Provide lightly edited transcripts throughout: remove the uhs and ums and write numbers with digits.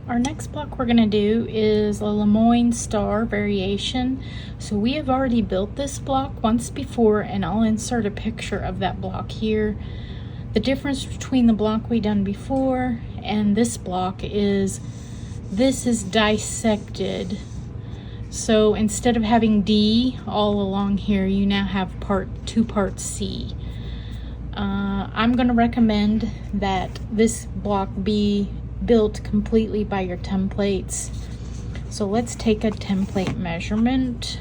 Our next block we're going to do is a LeMoyneStar variation. So we have already built this block once before, and I'll insert a picture of that block here. The difference between the block we done before and this block is this is dissected. So instead of having D all along here, you now have two parts C. I'm going to recommend that this block be built completely by your templates. So let's take a template measurement.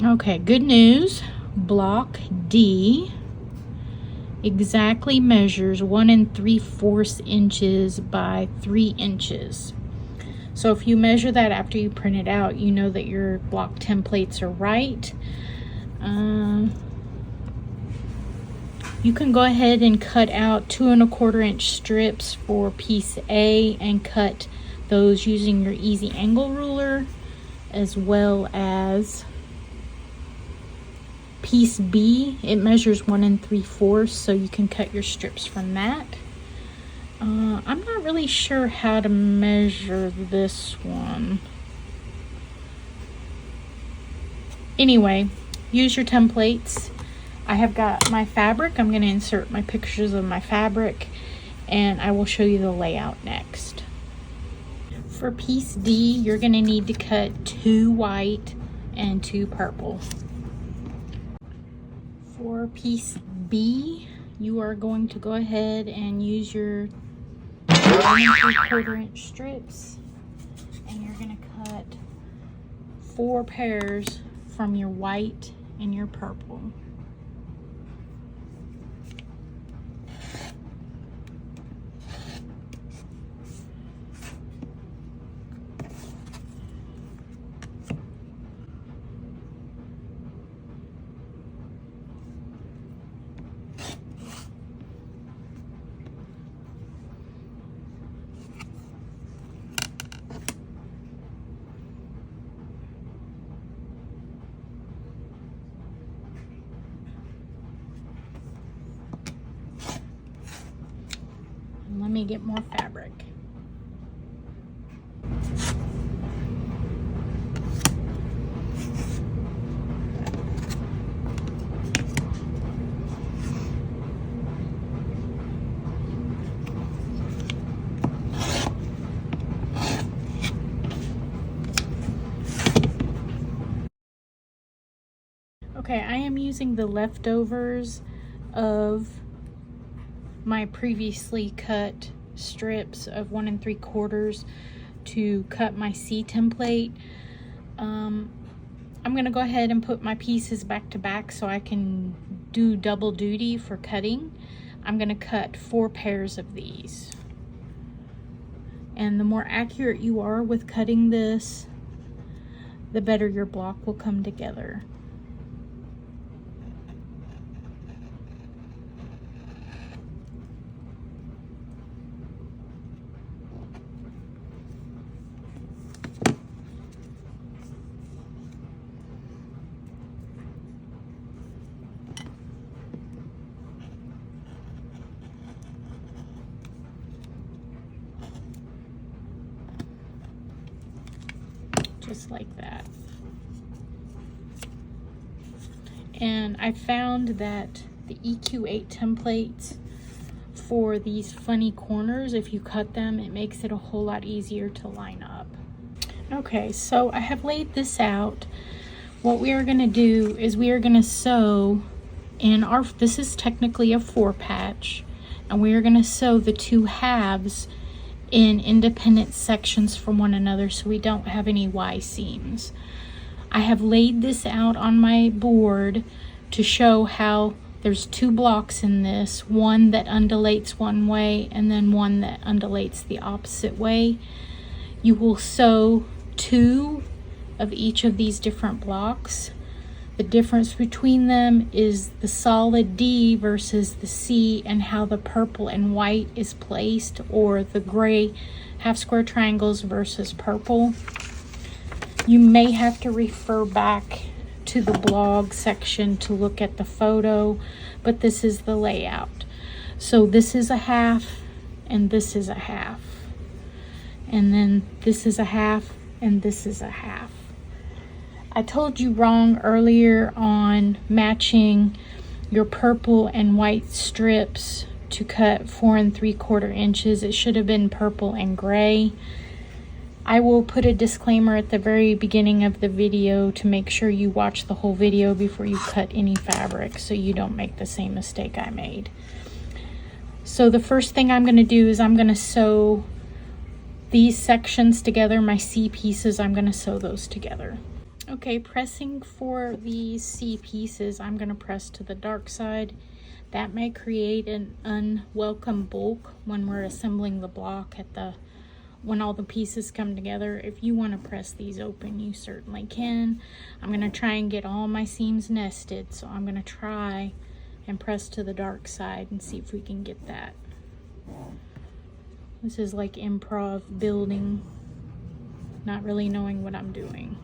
Okay, good news. Block D exactly measures 1 3/4 inches by 3 inches. So if you measure that after you print it out, you know that your block templates are right. You can go ahead and cut out 2 1/4 inch strips for piece A and cut those using your easy angle ruler, as well as piece B. It measures 1 3/4, so you can cut your strips from that. I'm not really sure how to measure this one. Anyway, use your templates. I have got my fabric. I'm going to insert my pictures of my fabric, and I will show you the layout next. For piece D, you're going to need to cut 2 white and 2 purple. For piece B, you are going to go ahead and use your 1 3/4 inch strips, and you're going to cut 4 pairs from your white and your purple. Let me get more fabric. Okay, I am using the leftovers of my previously cut strips of 1 3/4 to cut my C template. I'm gonna go ahead and put my pieces back to back so I can do double duty for cutting. I'm gonna cut 4 pairs of these. And the more accurate you are with cutting this, the better your block will come together. Just like that. And I found that the EQ8 templates for these funny corners, if you cut them, it makes it a whole lot easier to line up. Okay, so I have laid this out. What we are going to do is we are going to sew in our, this is technically a 4 patch, and we are going to sew the 2 halves in independent sections from one another so we don't have any Y seams. I have laid this out on my board to show how there's 2 blocks in this, one that undulates one way and then one that undulates the opposite way. You will sew 2 of each of these different blocks. The difference between them is the solid D versus the C, and how the purple and white is placed, or the gray half square triangles versus purple. You may have to refer back to the blog section to look at the photo, but this is the layout. So this is a half and this is a half. And then this is a half and this is a half. I told you wrong earlier on matching your purple and white strips to cut 4 3/4 inches. It should have been purple and gray. I will put a disclaimer at the very beginning of the video to make sure you watch the whole video before you cut any fabric so you don't make the same mistake I made. So the first thing I'm going to do is I'm going to sew these sections together, my C pieces. I'm going to sew those together. Okay, pressing for these C pieces, I'm going to press to the dark side. That may create an unwelcome bulk when we're assembling the block when all the pieces come together. If you want to press these open, you certainly can. I'm going to try and get all my seams nested, so I'm going to try and press to the dark side and see if we can get that. This is like improv building, not really knowing what I'm doing.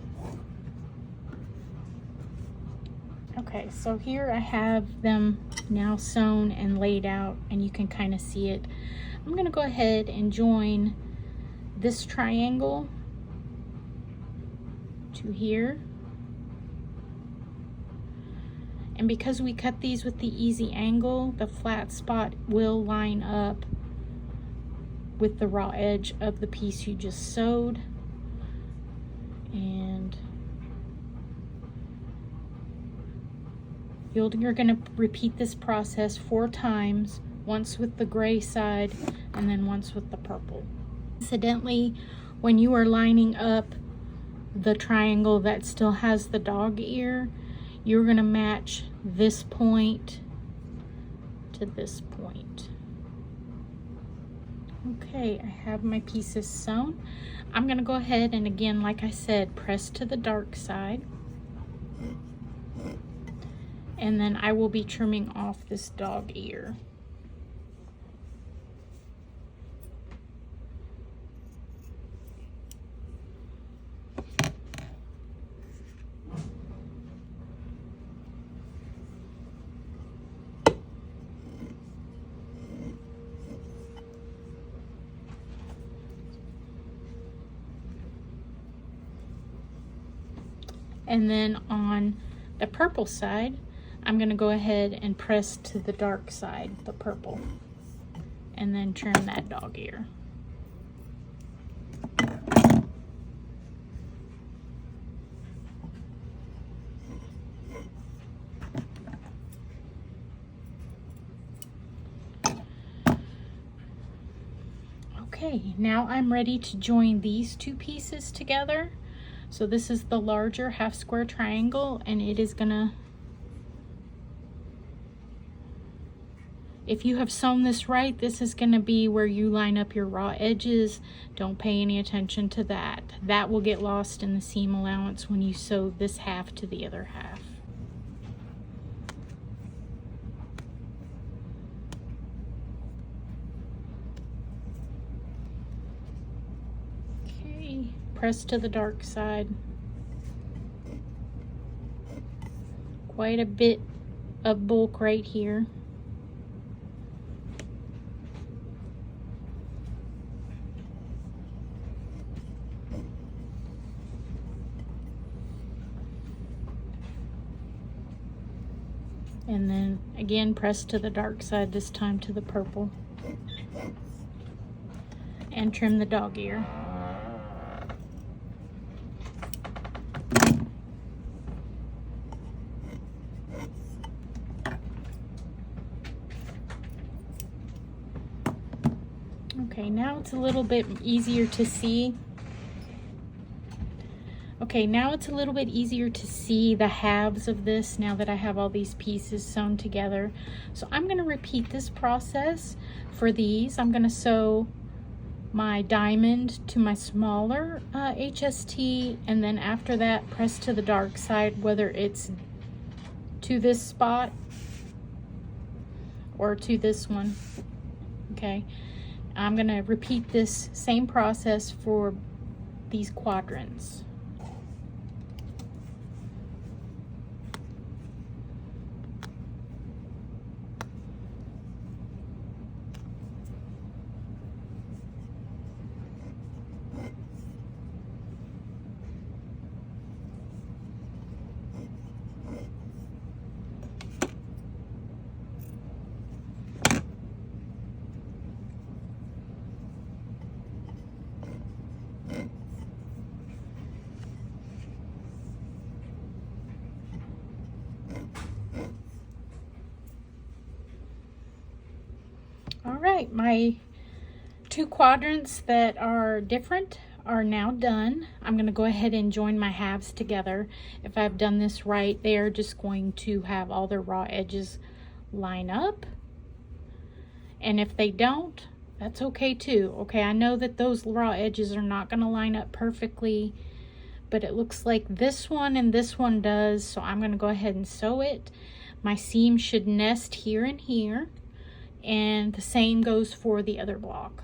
Okay, so here I have them now sewn and laid out, and you can kind of see it. I'm going to go ahead and join this triangle to here. And because we cut these with the easy angle, the flat spot will line up with the raw edge of the piece you just sewed. And you're going to repeat this process 4 times, once with the gray side and then once with the purple. Incidentally, when you are lining up the triangle that still has the dog ear, you're going to match this point to this point. Okay, I have my pieces sewn. I'm going to go ahead and, again, like I said, press to the dark side. And then I will be trimming off this dog ear. And then on the purple side, I'm going to go ahead and press to the dark side, the purple, and then trim that dog ear. Okay, now I'm ready to join these 2 pieces together. So this is the larger half square triangle, and it is gonna, if you have sewn this right, this is gonna be where you line up your raw edges. Don't pay any attention to that. That will get lost in the seam allowance when you sew this half to the other half. Press to the dark side. Quite a bit of bulk right here. And then again, press to the dark side, this time to the purple. And trim the dog ear. Okay, now it's a little bit easier to see. Okay, now it's a little bit easier to see the halves of this now that I have all these pieces sewn together. So I'm going to repeat this process for these. I'm going to sew my diamond to my smaller HST, and then after that press to the dark side, whether it's to this spot or to this one. Okay, I'm going to repeat this same process for these quadrants. right, my 2 quadrants that are different are now done. I'm going to go ahead and join my halves together. If I've done this right, they are just going to have all their raw edges line up. And if they don't, that's okay too. Okay, I know that those raw edges are not going to line up perfectly, but it looks like this one and this one does, so I'm going to go ahead and sew it. My seam should nest here and here, and the same goes for the other block.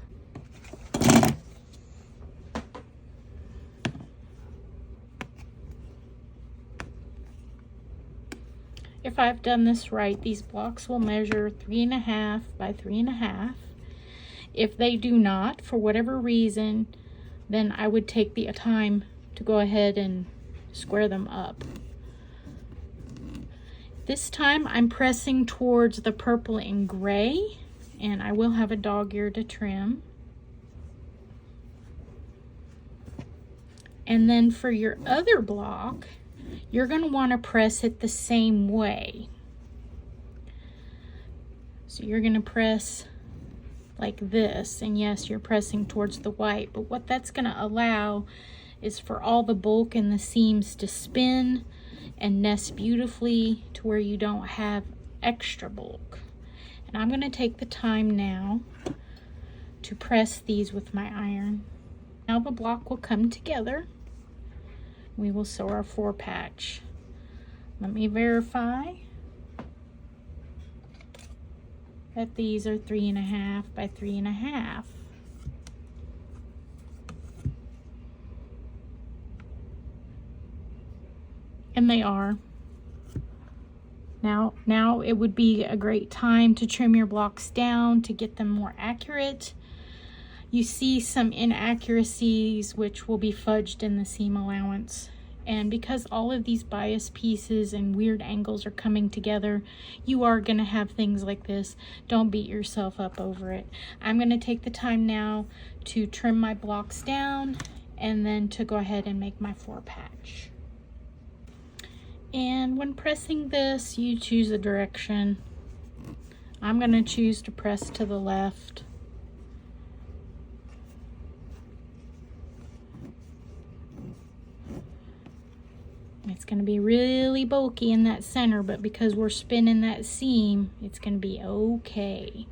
If I've done this right, these blocks will measure 3.5 by 3.5. If they do not, for whatever reason, then I would take the time to go ahead and square them up. This time I'm pressing towards the purple and gray, and I will have a dog ear to trim. And then for your other block, you're going to want to press it the same way. So you're going to press like this, and yes, you're pressing towards the white, but what that's going to allow is for all the bulk in the seams to spin and nest beautifully to where you don't have extra bulk. And I'm going to take the time now to press these with my iron. Now the block will come together. We will sew our 4 patch. Let me verify that these are 3.5 by 3.5. And they are. Now it would be a great time to trim your blocks down to get them more accurate. You see some inaccuracies which will be fudged in the seam allowance. And because all of these bias pieces and weird angles are coming together, you are going to have things like this. Don't beat yourself up over it. I'm going to take the time now to trim my blocks down and then to go ahead and make my 4 patch. And when pressing this, you choose a direction. I'm going to choose to press to the left. It's going to be really bulky in that center, but because we're spinning that seam, it's going to be okay.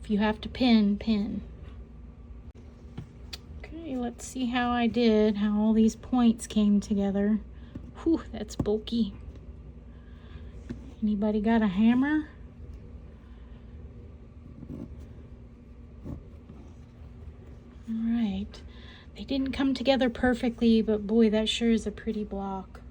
If you have to pin, pin. Okay, let's see how I did, how all these points came together. Whew, that's bulky. Anybody got a hammer? All right. They didn't come together perfectly, but boy, that sure is a pretty block.